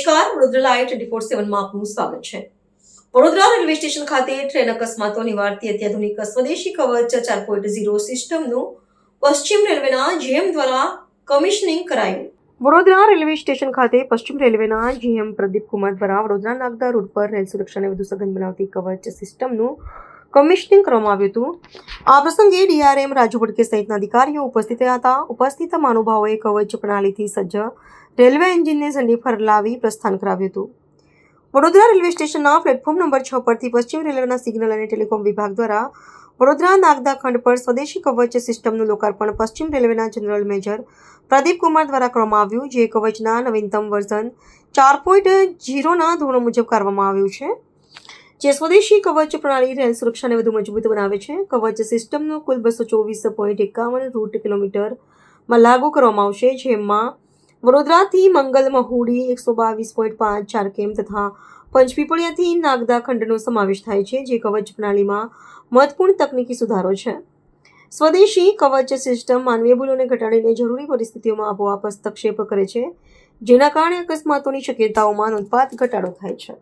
નમસ્કાર, વડોદરા લાઈવ 24/7માં આપનું સ્વાગત છે। વડોદરા રેલવે સ્ટેશન ખાતે ટ્રેન અકસ્માતો નિવારતી અત્યાધુનિક સ્વદેશી કવચ 4.0 સિસ્ટમનું પશ્ચિમ રેલવેના જીએમ દ્વારા કમિશનિંગ કરાયું। વડોદરા રેલવે સ્ટેશન ખાતે પશ્ચિમ રેલવેના જીએમ પ્રદીપ કુમાર દ્વારા વડોદરા નાગદા રૂટ પર રેલ સુરક્ષાને વધુ સઘન બનાવતી કવચ સિસ્ટમનું કમિશનિંગ કરવામાં આવ્યું હતું। આ પ્રસંગે ડીઆરએમ રાજુ ભડકે સહિતના અધિકારીઓ ઉપસ્થિત રહ્યા હતા। ઉપસ્થિત મહાનુભાવોએ કવચ પ્રણાલીથી સજ્જ રેલવે એન્જિનને ઝંડી ફરલાવી પ્રસ્થાન કરાવ્યું હતું। વડોદરા રેલવે સ્ટેશનના પ્લેટફોર્મ નંબર 6 પરથી પશ્ચિમ રેલવેના સિગ્નલ અને ટેલિકોમ વિભાગ દ્વારા વડોદરા નાગદા ખંડ પર સ્વદેશી કવચ સિસ્ટમનું લોકાર્પણ પશ્ચિમ રેલવેના જનરલ મેજર પ્રદીપ કુમાર દ્વારા કરવામાં આવ્યું, જે કવચના નવીનતમ વર્ઝન 4.0ના ધોરણો મુજબ કરવામાં આવ્યું છે, જે સ્વદેશી કવચ પ્રણાલી રેલ સુરક્ષાને વધુ મજબૂત બનાવે છે। કવચ સિસ્ટમનું કુલ 224.51 રૂટ કિલોમીટરમાં લાગુ કરવામાં આવશે, જેમાં વડોદરાથી મંગલ મહુડી 122.54 કેમ તથા પંચપીપળિયાથી નાગદા ખંડનો સમાવેશ થાય છે, જે કવચ પ્રણાલીમાં મહત્વપૂર્ણ તકનીકી સુધારો છે। સ્વદેશી કવચ સિસ્ટમ માનવીય ભૂલોને ઘટાડીને જરૂરી પરિસ્થિતિઓમાં આપોઆપ હસ્તક્ષેપ કરે છે, જેના કારણે અકસ્માતોની શક્યતાઓમાં નોંધપાત્ર ઘટાડો થાય છે।